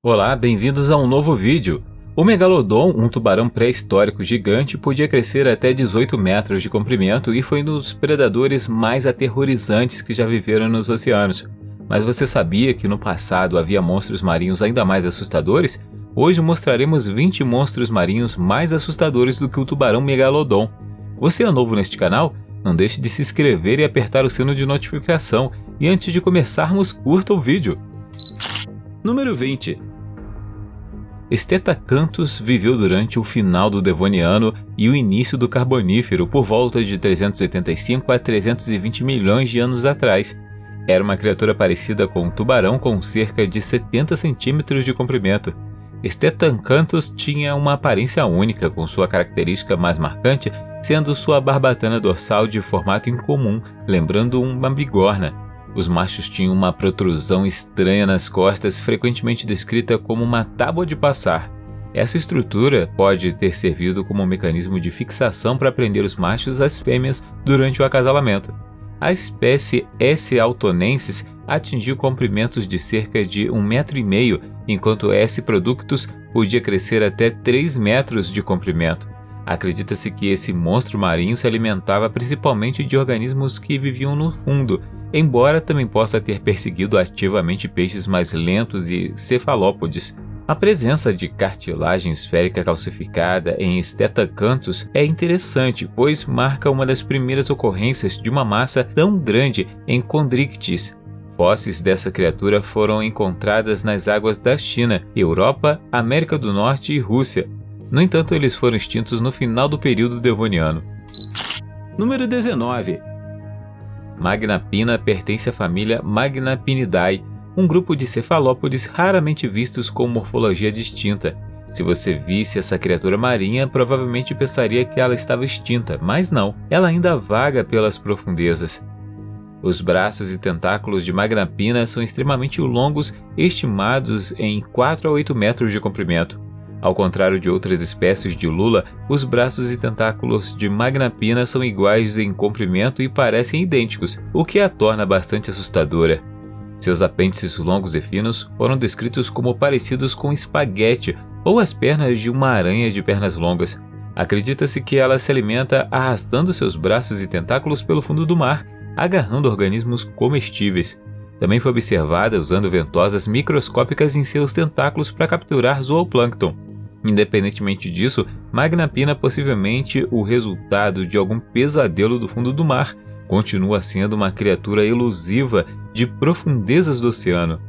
Olá, bem-vindos a um novo vídeo. O Megalodon, um tubarão pré-histórico gigante, podia crescer até 18 metros de comprimento e foi um dos predadores mais aterrorizantes que já viveram nos oceanos. Mas você sabia que no passado havia monstros marinhos ainda mais assustadores? Hoje mostraremos 20 monstros marinhos mais assustadores do que o tubarão Megalodon. Você é novo neste canal? Não deixe de se inscrever e apertar o sino de notificação. E antes de começarmos, curta o vídeo. Número 20. Stetacanthus viveu durante o final do Devoniano e o início do Carbonífero por volta de 385 a 320 milhões de anos atrás. Era uma criatura parecida com um tubarão com cerca de 70 centímetros de comprimento. Stetacanthus tinha uma aparência única, com sua característica mais marcante sendo sua barbatana dorsal de formato incomum, lembrando uma bigorna. Os machos tinham uma protrusão estranha nas costas, frequentemente descrita como uma tábua de passar. Essa estrutura pode ter servido como um mecanismo de fixação para prender os machos às fêmeas durante o acasalamento. A espécie S. altonensis atingiu comprimentos de cerca de 1,5 metro, enquanto S. productus podia crescer até 3 metros de comprimento. Acredita-se que esse monstro marinho se alimentava principalmente de organismos que viviam no fundo, embora também possa ter perseguido ativamente peixes mais lentos e cefalópodes. A presença de cartilagem esférica calcificada em Stetacanthus é interessante, pois marca uma das primeiras ocorrências de uma massa tão grande em Chondrichthyes. Fósseis dessa criatura foram encontradas nas águas da China, Europa, América do Norte e Rússia. No entanto, eles foram extintos no final do período Devoniano. Número 19. Magnapina pertence à família Magnapinidae, um grupo de cefalópodes raramente vistos com morfologia distinta. Se você visse essa criatura marinha, provavelmente pensaria que ela estava extinta, mas não, ela ainda vaga pelas profundezas. Os braços e tentáculos de Magnapina são extremamente longos, estimados em 4 a 8 metros de comprimento. Ao contrário de outras espécies de lula, os braços e tentáculos de Magnapina são iguais em comprimento e parecem idênticos, o que a torna bastante assustadora. Seus apêndices longos e finos foram descritos como parecidos com espaguete ou as pernas de uma aranha de pernas longas. Acredita-se que ela se alimenta arrastando seus braços e tentáculos pelo fundo do mar, agarrando organismos comestíveis. Também foi observada usando ventosas microscópicas em seus tentáculos para capturar zooplâncton. Independentemente disso, Magnapina, possivelmente o resultado de algum pesadelo do fundo do mar, continua sendo uma criatura elusiva de profundezas do oceano.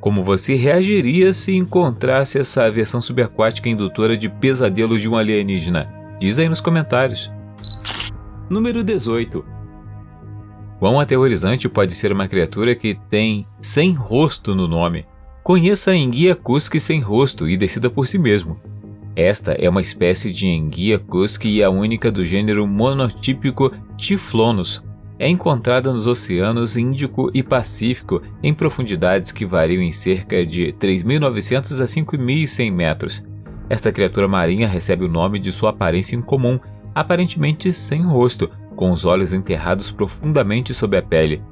Como você reagiria se encontrasse essa versão subaquática indutora de pesadelos de um alienígena? Diz aí nos comentários. Número 18. Quão aterrorizante pode ser uma criatura que tem sem rosto no nome? Conheça a enguia cusque sem rosto e decida por si mesmo. Esta é uma espécie de enguia cusque e a única do gênero monotípico Typhlonus. É encontrada nos oceanos Índico e Pacífico em profundidades que variam em cerca de 3.900 a 5.100 metros. Esta criatura marinha recebe o nome de sua aparência incomum, aparentemente sem rosto, com os olhos enterrados profundamente sob a pele.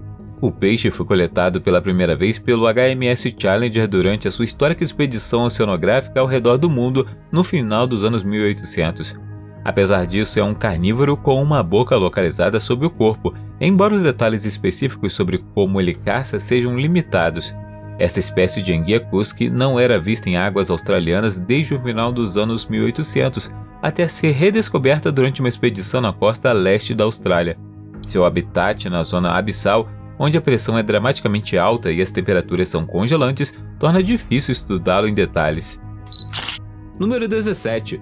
O peixe foi coletado pela primeira vez pelo HMS Challenger durante a sua histórica expedição oceanográfica ao redor do mundo no final dos anos 1800. Apesar disso, é um carnívoro com uma boca localizada sob o corpo, embora os detalhes específicos sobre como ele caça sejam limitados. Esta espécie de enguia cusque não era vista em águas australianas desde o final dos anos 1800, até ser redescoberta durante uma expedição na costa leste da Austrália. Seu habitat na zona abissal, onde a pressão é dramaticamente alta e as temperaturas são congelantes, torna difícil estudá-lo em detalhes. Número 17.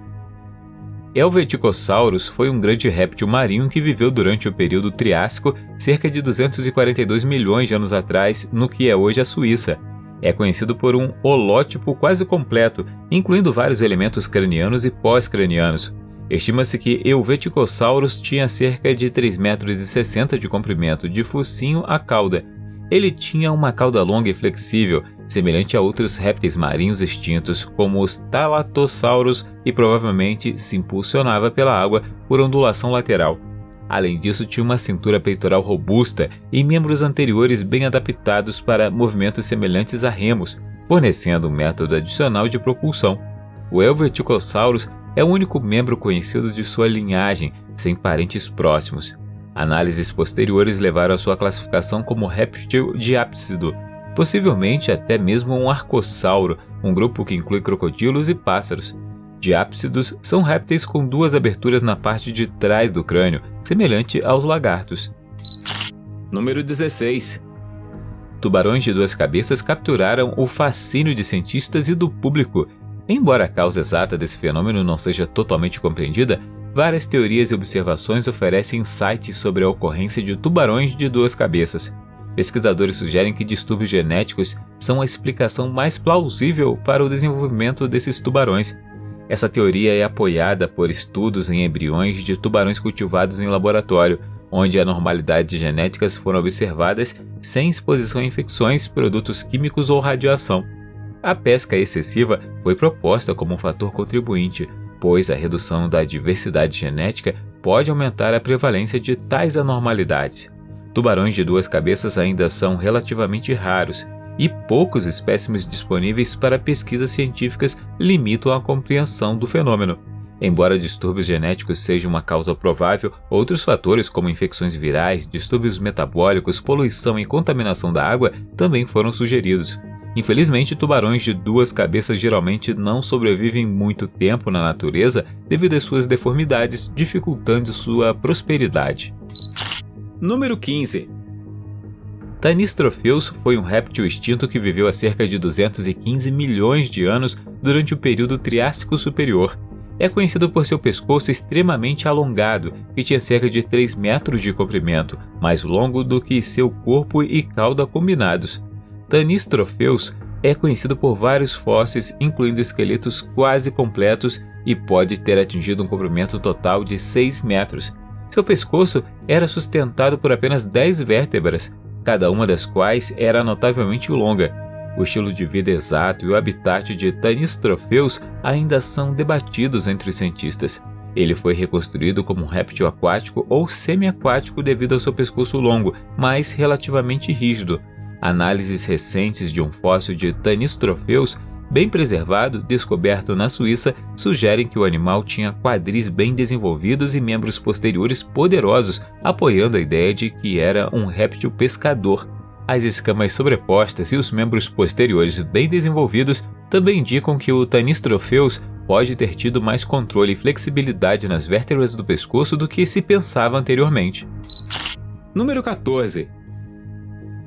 Helveticossaurus foi um grande réptil marinho que viveu durante o período Triássico, cerca de 242 milhões de anos atrás, no que é hoje a Suíça. É conhecido por um holótipo quase completo, incluindo vários elementos cranianos e pós-cranianos. Estima-se que Helveticossaurus tinha cerca de 3,60 metros de comprimento, de focinho a cauda. Ele tinha uma cauda longa e flexível, semelhante a outros répteis marinhos extintos, como os Thalattosaurus, e provavelmente se impulsionava pela água por ondulação lateral. Além disso, tinha uma cintura peitoral robusta e membros anteriores bem adaptados para movimentos semelhantes a remos. fornecendo um método adicional de propulsão. O Helveticossaurus é o único membro conhecido de sua linhagem, sem parentes próximos. Análises posteriores levaram a sua classificação como réptil diápsido, possivelmente até mesmo um arcossauro, um grupo que inclui crocodilos e pássaros. Diápsidos são répteis com duas aberturas na parte de trás do crânio, semelhante aos lagartos. Número 16. Tubarões de duas cabeças capturaram o fascínio de cientistas e do público. Embora a causa exata desse fenômeno não seja totalmente compreendida, várias teorias e observações oferecem insights sobre a ocorrência de tubarões de duas cabeças. Pesquisadores sugerem que distúrbios genéticos são a explicação mais plausível para o desenvolvimento desses tubarões. Essa teoria é apoiada por estudos em embriões de tubarões cultivados em laboratório, onde anormalidades genéticas foram observadas sem exposição a infecções, produtos químicos ou radiação. A pesca excessiva foi proposta como um fator contribuinte, pois a redução da diversidade genética pode aumentar a prevalência de tais anormalidades. Tubarões de duas cabeças ainda são relativamente raros, e poucos espécimes disponíveis para pesquisas científicas limitam a compreensão do fenômeno. Embora distúrbios genéticos sejam uma causa provável, outros fatores como infecções virais, distúrbios metabólicos, poluição e contaminação da água também foram sugeridos. Infelizmente, tubarões de duas cabeças geralmente não sobrevivem muito tempo na natureza devido às suas deformidades, dificultando sua prosperidade. Número 15. Tanistropheus foi um réptil extinto que viveu há cerca de 215 milhões de anos durante o período Triássico Superior. É conhecido por seu pescoço extremamente alongado, que tinha cerca de 3 metros de comprimento, mais longo do que seu corpo e cauda combinados. Tanistropheus é conhecido por vários fósseis, incluindo esqueletos quase completos, e pode ter atingido um comprimento total de 6 metros. Seu pescoço era sustentado por apenas 10 vértebras, cada uma das quais era notavelmente longa. O estilo de vida exato e o habitat de Tanistropheus ainda são debatidos entre os cientistas. Ele foi reconstruído como um réptil aquático ou semi-aquático devido ao seu pescoço longo, mas relativamente rígido. Análises recentes de um fóssil de Tanistropheus, bem preservado, descoberto na Suíça, sugerem que o animal tinha quadris bem desenvolvidos e membros posteriores poderosos, apoiando a ideia de que era um réptil pescador. As escamas sobrepostas e os membros posteriores bem desenvolvidos também indicam que o Tanistropheus pode ter tido mais controle e flexibilidade nas vértebras do pescoço do que se pensava anteriormente. Número 14.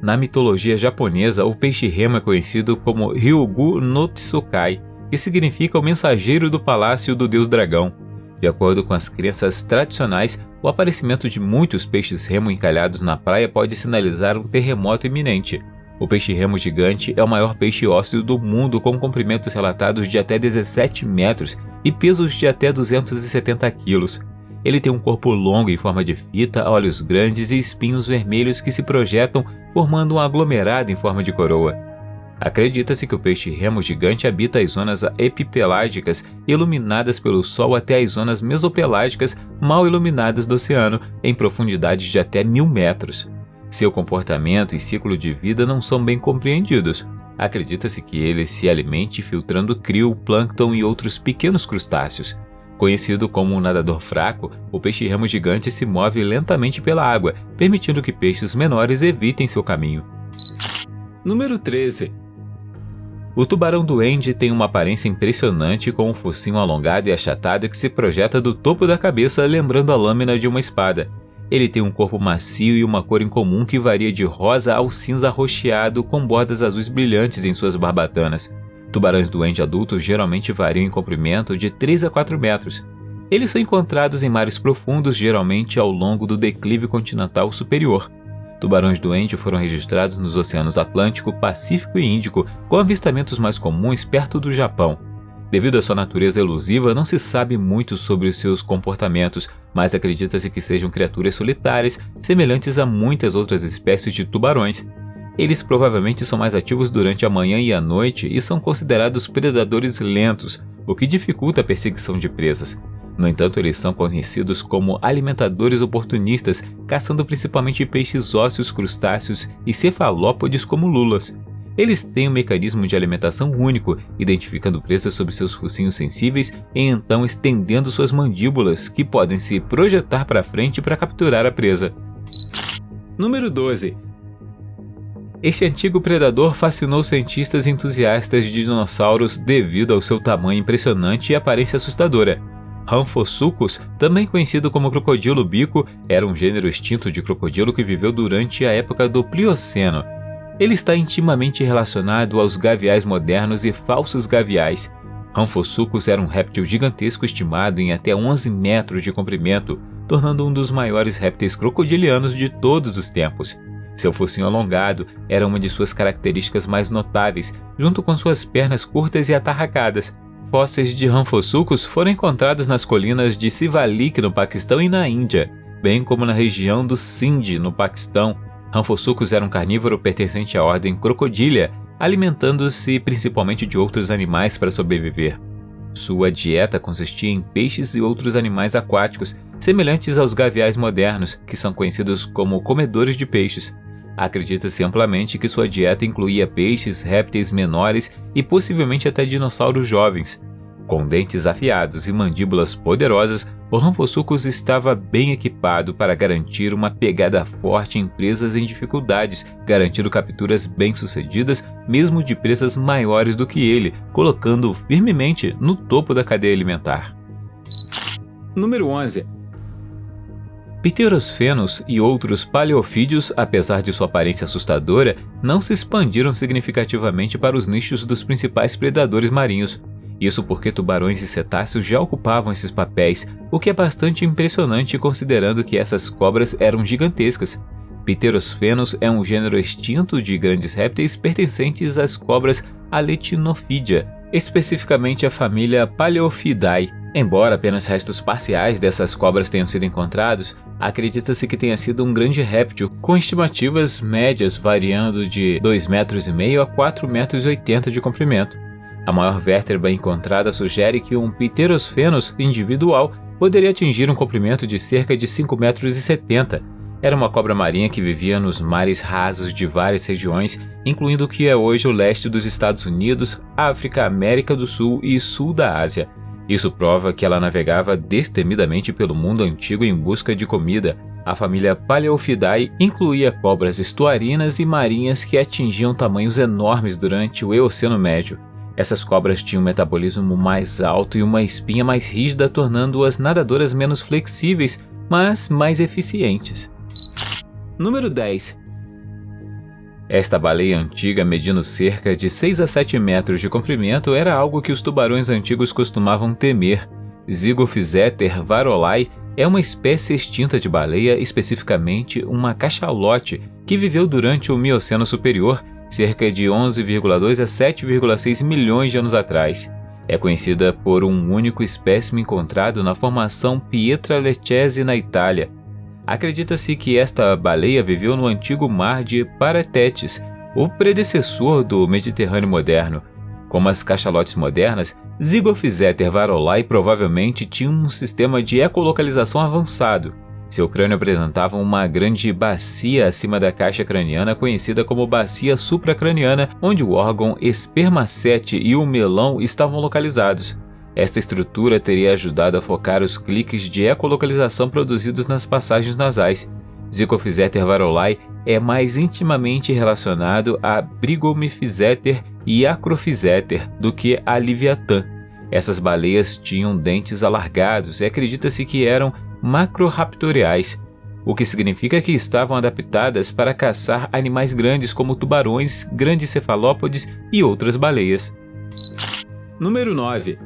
Na mitologia japonesa, o peixe-remo é conhecido como Ryugu no Tsukai, que significa o mensageiro do palácio do deus dragão. De acordo com as crenças tradicionais, o aparecimento de muitos peixes-remo encalhados na praia pode sinalizar um terremoto iminente. O peixe-remo gigante é o maior peixe ósseo do mundo, com comprimentos relatados de até 17 metros e pesos de até 270 quilos. Ele tem um corpo longo em forma de fita, olhos grandes e espinhos vermelhos que se projetam, formando um aglomerado em forma de coroa. Acredita-se que o peixe-remo gigante habita as zonas epipelágicas iluminadas pelo sol até as zonas mesopelágicas mal iluminadas do oceano, em profundidades de até 1000 metros. Seu comportamento e ciclo de vida não são bem compreendidos. Acredita-se que ele se alimente filtrando krill, plâncton e outros pequenos crustáceos. Conhecido como um nadador fraco, o peixe-remo gigante se move lentamente pela água, permitindo que peixes menores evitem seu caminho. Número 13. O tubarão-duende tem uma aparência impressionante, com um focinho alongado e achatado que se projeta do topo da cabeça, lembrando a lâmina de uma espada. Ele tem um corpo macio e uma cor incomum que varia de rosa ao cinza arroxeado, com bordas azuis brilhantes em suas barbatanas. Tubarões-duende adultos geralmente variam em comprimento de 3 a 4 metros. Eles são encontrados em mares profundos, geralmente ao longo do declive continental superior. Tubarões-duende foram registrados nos oceanos Atlântico, Pacífico e Índico, com avistamentos mais comuns perto do Japão. Devido à sua natureza elusiva, não se sabe muito sobre os seus comportamentos, mas acredita-se que sejam criaturas solitárias, semelhantes a muitas outras espécies de tubarões. Eles provavelmente são mais ativos durante a manhã e a noite e são considerados predadores lentos, o que dificulta a perseguição de presas. No entanto, eles são conhecidos como alimentadores oportunistas, caçando principalmente peixes ósseos, crustáceos e cefalópodes como lulas. Eles têm um mecanismo de alimentação único, identificando presas sob seus focinhos sensíveis e então estendendo suas mandíbulas, que podem se projetar para frente para capturar a presa. Número 12. Este antigo predador fascinou cientistas entusiastas de dinossauros devido ao seu tamanho impressionante e aparência assustadora. Rhamphorhynchus, também conhecido como crocodilo bico, era um gênero extinto de crocodilo que viveu durante a época do Plioceno. Ele está intimamente relacionado aos gaviais modernos e falsos gaviais. Rhamphorhynchus era um réptil gigantesco estimado em até 11 metros de comprimento, tornando um dos maiores répteis crocodilianos de todos os tempos. Seu focinho alongado era uma de suas características mais notáveis, junto com suas pernas curtas e atarracadas. Fósseis de Rhamphorhynchus foram encontrados nas colinas de Sivalik, no Paquistão e na Índia, bem como na região do Sindh, no Paquistão. Rhamphorhynchus era um carnívoro pertencente à ordem Crocodilia, alimentando-se principalmente de outros animais para sobreviver. Sua dieta consistia em peixes e outros animais aquáticos, semelhantes aos gaviais modernos, que são conhecidos como comedores de peixes. Acredita-se amplamente que sua dieta incluía peixes, répteis menores e possivelmente até dinossauros jovens. Com dentes afiados e mandíbulas poderosas, o Rhamphorhynchus estava bem equipado para garantir uma pegada forte em presas em dificuldades, garantindo capturas bem-sucedidas mesmo de presas maiores do que ele, colocando-o firmemente no topo da cadeia alimentar. Número 11. Pterosfenus e outros paleofídeos, apesar de sua aparência assustadora, não se expandiram significativamente para os nichos dos principais predadores marinhos. Isso porque tubarões e cetáceos já ocupavam esses papéis, o que é bastante impressionante considerando que essas cobras eram gigantescas. Pterosfenus é um gênero extinto de grandes répteis pertencentes às cobras Aletinophida, especificamente a família Paleophidae. Embora apenas restos parciais dessas cobras tenham sido encontrados, acredita-se que tenha sido um grande réptil, com estimativas médias variando de 2,5 metros a 4,80 metros de comprimento. A maior vértebra encontrada sugere que um Pterosfenus individual poderia atingir um comprimento de cerca de 5,70 metros. Era uma cobra marinha que vivia nos mares rasos de várias regiões, incluindo o que é hoje o leste dos Estados Unidos, África, América do Sul e sul da Ásia. Isso prova que ela navegava destemidamente pelo mundo antigo em busca de comida. A família Paleophidae incluía cobras estuarinas e marinhas que atingiam tamanhos enormes durante o Eoceno Médio. Essas cobras tinham um metabolismo mais alto e uma espinha mais rígida, tornando-as nadadoras menos flexíveis, mas mais eficientes. Número 10. Esta baleia antiga, medindo cerca de 6 a 7 metros de comprimento, era algo que os tubarões antigos costumavam temer. Zygophyseter varolai é uma espécie extinta de baleia, especificamente uma cachalote, que viveu durante o Mioceno Superior, cerca de 11,2 a 7,6 milhões de anos atrás. É conhecida por um único espécime encontrado na formação Pietra Lecchese, na Itália. Acredita-se que esta baleia viveu no antigo mar de Paratetes, o predecessor do Mediterrâneo moderno. Como as cachalotes modernas, Zygophyseter varolai provavelmente tinha um sistema de ecolocalização avançado. Seu crânio apresentava uma grande bacia acima da caixa craniana, conhecida como bacia supracraniana, onde o órgão espermacete e o melão estavam localizados. Esta estrutura teria ajudado a focar os cliques de ecolocalização produzidos nas passagens nasais. Zygophyseter varolai é mais intimamente relacionado a Brigomiphyseter e Acrophyseter do que a Leviatã. Essas baleias tinham dentes alargados e acredita-se que eram macroraptoriais, o que significa que estavam adaptadas para caçar animais grandes como tubarões, grandes cefalópodes e outras baleias. Número 9.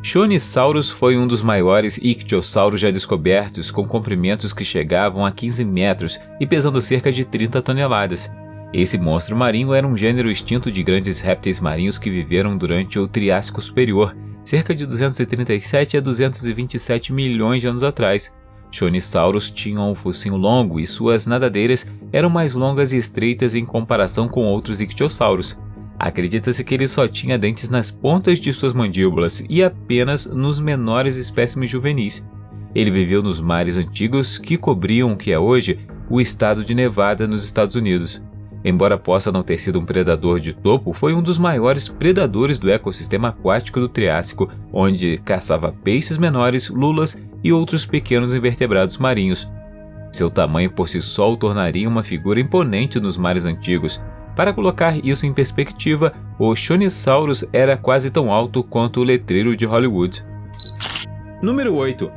Chonisaurus foi um dos maiores ictiossauros já descobertos, com comprimentos que chegavam a 15 metros e pesando cerca de 30 toneladas. Esse monstro marinho era um gênero extinto de grandes répteis marinhos que viveram durante o Triássico Superior, cerca de 237 a 227 milhões de anos atrás. Chonisaurus tinham um focinho longo e suas nadadeiras eram mais longas e estreitas em comparação com outros ictiossauros. Acredita-se que ele só tinha dentes nas pontas de suas mandíbulas e apenas nos menores espécimes juvenis. Ele viveu nos mares antigos que cobriam o que é hoje o estado de Nevada nos Estados Unidos. Embora possa não ter sido um predador de topo, foi um dos maiores predadores do ecossistema aquático do Triássico, onde caçava peixes menores, lulas e outros pequenos invertebrados marinhos. Seu tamanho por si só o tornaria uma figura imponente nos mares antigos. Para colocar isso em perspectiva, o Shonisaurus era quase tão alto quanto o letreiro de Hollywood. Número 8.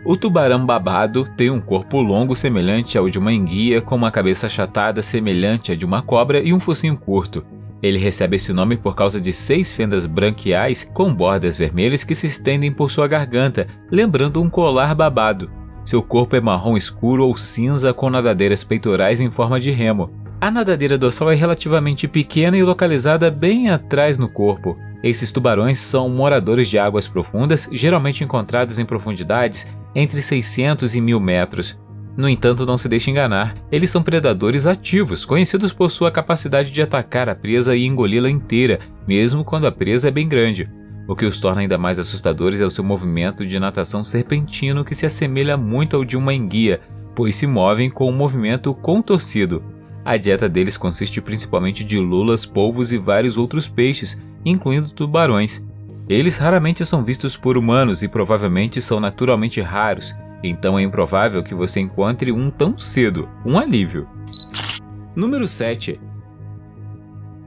O tubarão babado tem um corpo longo semelhante ao de uma enguia, com uma cabeça achatada semelhante à de uma cobra e um focinho curto. Ele recebe esse nome por causa de 6 fendas branquiais com bordas vermelhas que se estendem por sua garganta, lembrando um colar babado. Seu corpo é marrom escuro ou cinza com nadadeiras peitorais em forma de remo. A nadadeira dorsal é relativamente pequena e localizada bem atrás no corpo. Esses tubarões são moradores de águas profundas, geralmente encontrados em profundidades entre 600 e 1000 metros. No entanto, não se deixe enganar, eles são predadores ativos, conhecidos por sua capacidade de atacar a presa e engoli-la inteira, mesmo quando a presa é bem grande. O que os torna ainda mais assustadores é o seu movimento de natação serpentino, que se assemelha muito ao de uma enguia, pois se movem com um movimento contorcido. A dieta deles consiste principalmente de lulas, polvos e vários outros peixes, incluindo tubarões. Eles raramente são vistos por humanos e provavelmente são naturalmente raros, então é improvável que você encontre um tão cedo. Um alívio. Número 7.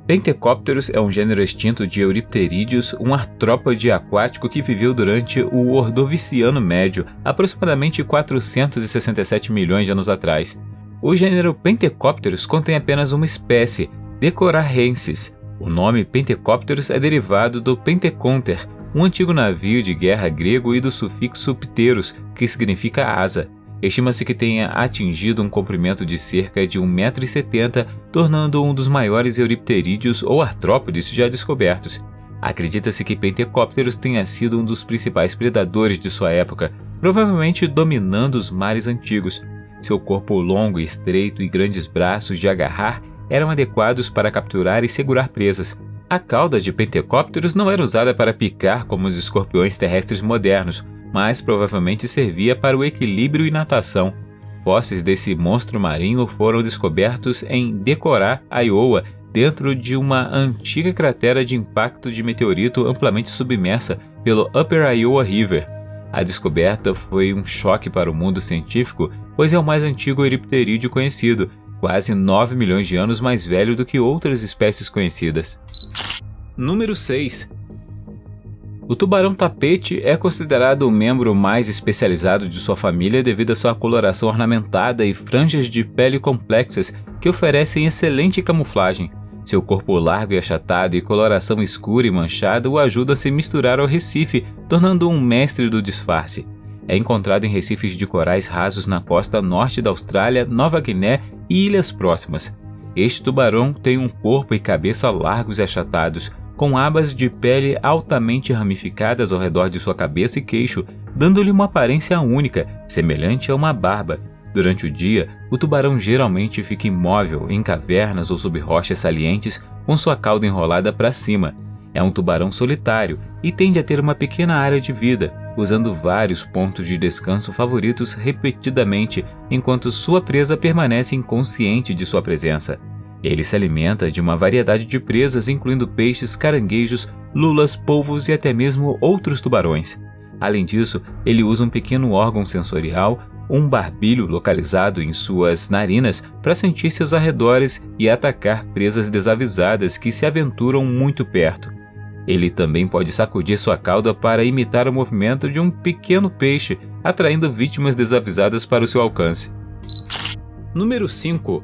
Pentecopterus é um gênero extinto de Eurypterídeos, um artrópode aquático que viveu durante o Ordoviciano Médio, aproximadamente 467 milhões de anos atrás. O gênero Pentecopterus contém apenas uma espécie, Decorarrensis. O nome Pentecopterus é derivado do Penteconter, um antigo navio de guerra grego, e do sufixo pteros, que significa asa. Estima-se que tenha atingido um comprimento de cerca de 1,70 m, tornando-o um dos maiores eurypterídeos ou artrópodes já descobertos. Acredita-se que Pentecopterus tenha sido um dos principais predadores de sua época, provavelmente dominando os mares antigos. Seu corpo longo e estreito e grandes braços de agarrar eram adequados para capturar e segurar presas. A cauda de Pentecopterus não era usada para picar como os escorpiões terrestres modernos, mas provavelmente servia para o equilíbrio e natação. Fósseis desse monstro marinho foram descobertos em Decorah, Iowa, dentro de uma antiga cratera de impacto de meteorito amplamente submersa pelo Upper Iowa River. A descoberta foi um choque para o mundo científico, pois é o mais antigo eurypterídeo conhecido, quase 9 milhões de anos mais velho do que outras espécies conhecidas. Número 6. O tubarão-tapete é considerado o membro mais especializado de sua família devido à sua coloração ornamentada e franjas de pele complexas que oferecem excelente camuflagem. Seu corpo largo e achatado e coloração escura e manchada o ajudam a se misturar ao recife, tornando-o um mestre do disfarce. É encontrado em recifes de corais rasos na costa norte da Austrália, Nova Guiné e ilhas próximas. Este tubarão tem um corpo e cabeça largos e achatados, com abas de pele altamente ramificadas ao redor de sua cabeça e queixo, dando-lhe uma aparência única, semelhante a uma barba. Durante o dia, o tubarão geralmente fica imóvel em cavernas ou sob rochas salientes, com sua cauda enrolada para cima. É um tubarão solitário e tende a ter uma pequena área de vida, usando vários pontos de descanso favoritos repetidamente, enquanto sua presa permanece inconsciente de sua presença. Ele se alimenta de uma variedade de presas, incluindo peixes, caranguejos, lulas, polvos e até mesmo outros tubarões. Além disso, ele usa um pequeno órgão sensorial, um barbilho localizado em suas narinas, para sentir seus arredores e atacar presas desavisadas que se aventuram muito perto. Ele também pode sacudir sua cauda para imitar o movimento de um pequeno peixe, atraindo vítimas desavisadas para o seu alcance. Número 5.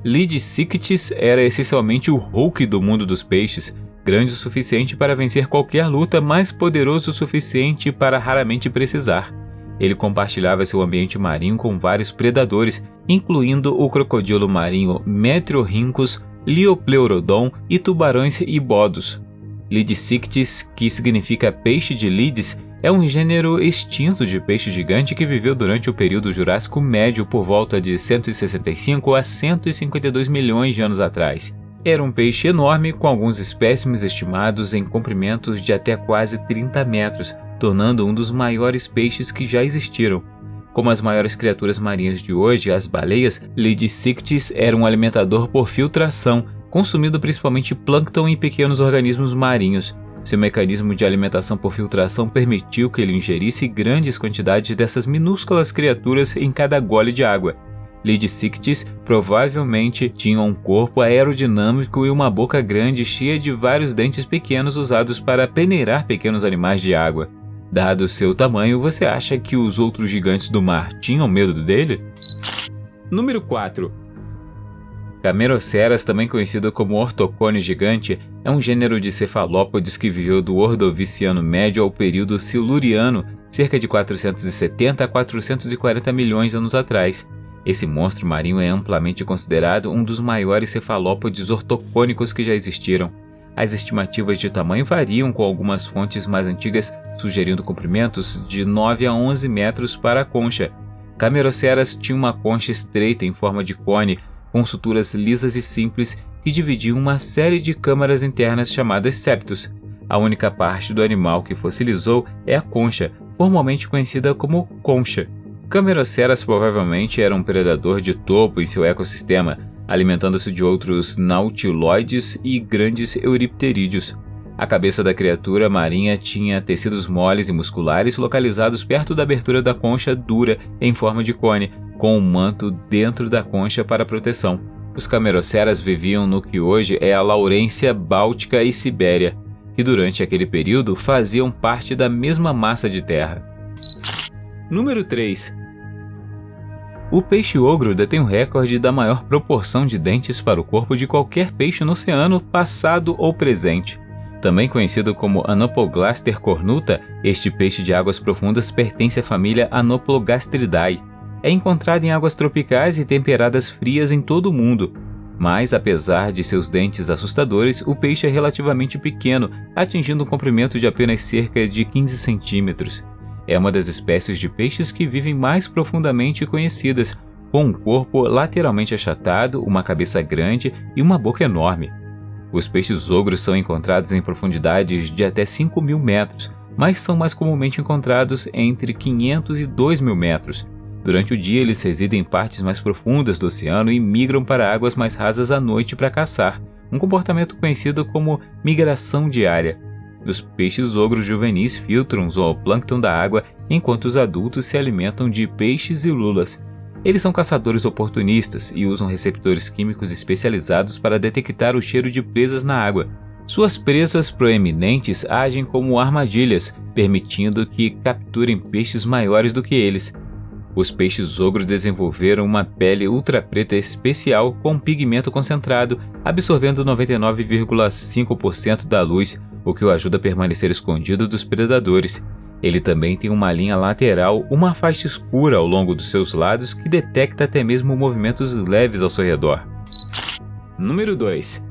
Lydisictis era essencialmente o Hulk do mundo dos peixes, grande o suficiente para vencer qualquer luta, mas poderoso o suficiente para raramente precisar. Ele compartilhava seu ambiente marinho com vários predadores, incluindo o crocodilo marinho Metriorhynchus, Liopleurodon e tubarões ibodos. Lydisictis, que significa peixe de Lides, é um gênero extinto de peixe gigante que viveu durante o período Jurássico Médio por volta de 165 a 152 milhões de anos atrás. Era um peixe enorme, com alguns espécimes estimados em comprimentos de até quase 30 metros, tornando um dos maiores peixes que já existiram. Como as maiores criaturas marinhas de hoje, as baleias, Leedsichthys era um alimentador por filtração, consumindo principalmente plâncton e pequenos organismos marinhos. Seu mecanismo de alimentação por filtração permitiu que ele ingerisse grandes quantidades dessas minúsculas criaturas em cada gole de água. Leedsichthys provavelmente tinham um corpo aerodinâmico e uma boca grande cheia de vários dentes pequenos usados para peneirar pequenos animais de água. Dado seu tamanho, você acha que os outros gigantes do mar tinham medo dele? Número 4. Cameroceras, também conhecido como ortocone gigante, é um gênero de cefalópodes que viveu do Ordoviciano médio ao período Siluriano, cerca de 470 a 440 milhões de anos atrás. Esse monstro marinho é amplamente considerado um dos maiores cefalópodes ortocônicos que já existiram. As estimativas de tamanho variam, com algumas fontes mais antigas sugerindo comprimentos de 9 a 11 metros para a concha. Cameroceras tinha uma concha estreita em forma de cone, com suturas lisas e simples que dividiam uma série de câmaras internas chamadas septos. A única parte do animal que fossilizou é a concha, formalmente conhecida como concha. Cameroceras provavelmente era um predador de topo em seu ecossistema, alimentando-se de outros nautiloides e grandes euripterídeos. A cabeça da criatura marinha tinha tecidos moles e musculares localizados perto da abertura da concha dura em forma de cone, com um manto dentro da concha para proteção. Os cameroceras viviam no que hoje é a Laurência Báltica e Sibéria, que durante aquele período faziam parte da mesma massa de terra. Número 3. O peixe-ogro detém o recorde da maior proporção de dentes para o corpo de qualquer peixe no oceano, passado ou presente. Também conhecido como Anopoglaster cornuta, este peixe de águas profundas pertence à família Anoplogastridae. É encontrado em águas tropicais e temperadas frias em todo o mundo. Mas, apesar de seus dentes assustadores, o peixe é relativamente pequeno, atingindo um comprimento de apenas cerca de 15 centímetros. É uma das espécies de peixes que vivem mais profundamente conhecidas, com um corpo lateralmente achatado, uma cabeça grande e uma boca enorme. Os peixes ogros são encontrados em profundidades de até 5.000 metros, mas são mais comumente encontrados entre 500 e 2.000 metros. Durante o dia, eles residem em partes mais profundas do oceano e migram para águas mais rasas à noite para caçar, um comportamento conhecido como migração diária. Os peixes ogros juvenis filtram o zooplâncton da água, enquanto os adultos se alimentam de peixes e lulas. Eles são caçadores oportunistas e usam receptores químicos especializados para detectar o cheiro de presas na água. Suas presas proeminentes agem como armadilhas, permitindo que capturem peixes maiores do que eles. Os peixes ogro desenvolveram uma pele ultrapreta especial com um pigmento concentrado, absorvendo 99,5% da luz, o que o ajuda a permanecer escondido dos predadores. Ele também tem uma linha lateral, uma faixa escura ao longo dos seus lados que detecta até mesmo movimentos leves ao seu redor. Número 2.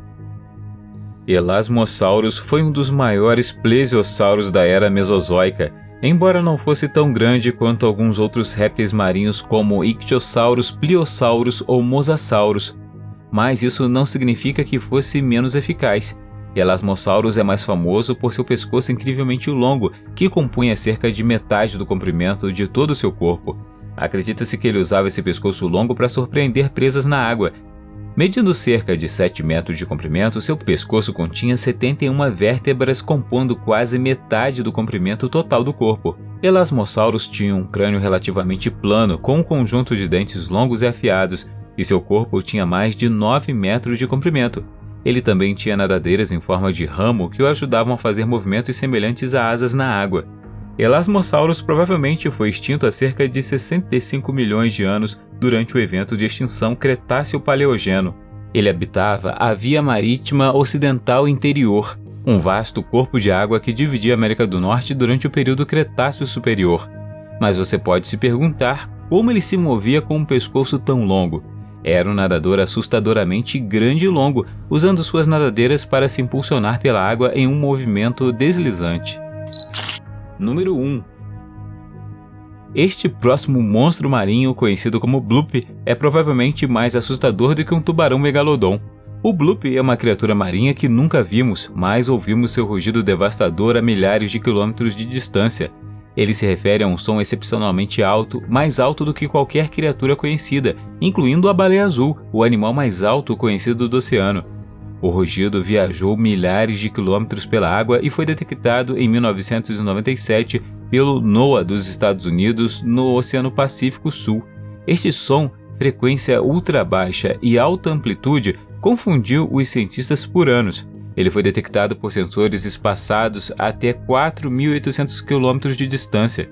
Elasmosaurus foi um dos maiores plesiosauros da era Mesozoica, embora não fosse tão grande quanto alguns outros répteis marinhos como Ichthyosaurus, Pliosaurus ou Mosasaurus. Mas isso não significa que fosse menos eficaz. Elasmosaurus é mais famoso por seu pescoço incrivelmente longo, que compunha cerca de metade do comprimento de todo o seu corpo. Acredita-se que ele usava esse pescoço longo para surpreender presas na água. Medindo cerca de 7 metros de comprimento, seu pescoço continha 71 vértebras, compondo quase metade do comprimento total do corpo. Elasmosaurus tinha um crânio relativamente plano, com um conjunto de dentes longos e afiados, e seu corpo tinha mais de 9 metros de comprimento. Ele também tinha nadadeiras em forma de ramo que o ajudavam a fazer movimentos semelhantes a asas na água. Elasmosaurus provavelmente foi extinto há cerca de 65 milhões de anos durante o evento de extinção Cretáceo-Paleogeno. Ele habitava a Via Marítima Ocidental Interior, um vasto corpo de água que dividia a América do Norte durante o período Cretáceo Superior. Mas você pode se perguntar como ele se movia com um pescoço tão longo. Era um nadador assustadoramente grande e longo, usando suas nadadeiras para se impulsionar pela água em um movimento deslizante. Número 1. Este próximo monstro marinho, conhecido como Bloop, é provavelmente mais assustador do que um tubarão megalodon. O Bloop é uma criatura marinha que nunca vimos, mas ouvimos seu rugido devastador a milhares de quilômetros de distância. Ele se refere a um som excepcionalmente alto, mais alto do que qualquer criatura conhecida, incluindo a baleia azul, o animal mais alto conhecido do oceano. O rugido viajou milhares de quilômetros pela água e foi detectado em 1997 pelo NOAA dos Estados Unidos no Oceano Pacífico Sul. Este som, frequência ultra baixa e alta amplitude, confundiu os cientistas por anos. Ele foi detectado por sensores espaçados até 4.800 km de distância.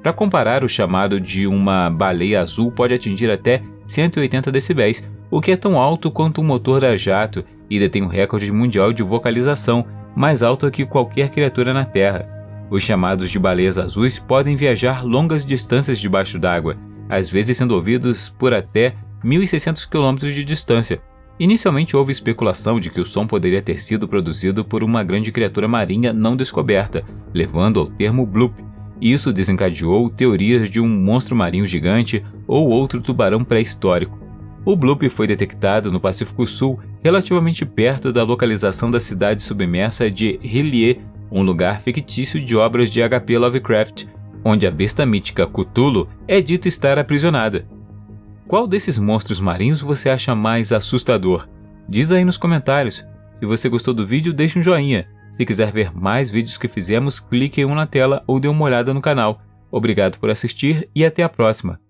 Para comparar, o chamado de uma baleia azul pode atingir até 180 decibéis, o que é tão alto quanto o motor da jato e detém o recorde mundial de vocalização, mais alto que qualquer criatura na Terra. Os chamados de baleias azuis podem viajar longas distâncias debaixo d'água, às vezes sendo ouvidos por até 1.600 km de distância. Inicialmente houve especulação de que o som poderia ter sido produzido por uma grande criatura marinha não descoberta, levando ao termo bloop. Isso desencadeou teorias de um monstro marinho gigante ou outro tubarão pré-histórico. O bloop foi detectado no Pacífico Sul, relativamente perto da localização da cidade submersa de R'lyeh, um lugar fictício de obras de H.P. Lovecraft, onde a besta mítica Cthulhu é dito estar aprisionada. Qual desses monstros marinhos você acha mais assustador? Diz aí nos comentários. Se você gostou do vídeo, deixe um joinha. Se quiser ver mais vídeos que fizemos, clique em um na tela ou dê uma olhada no canal. Obrigado por assistir e até a próxima.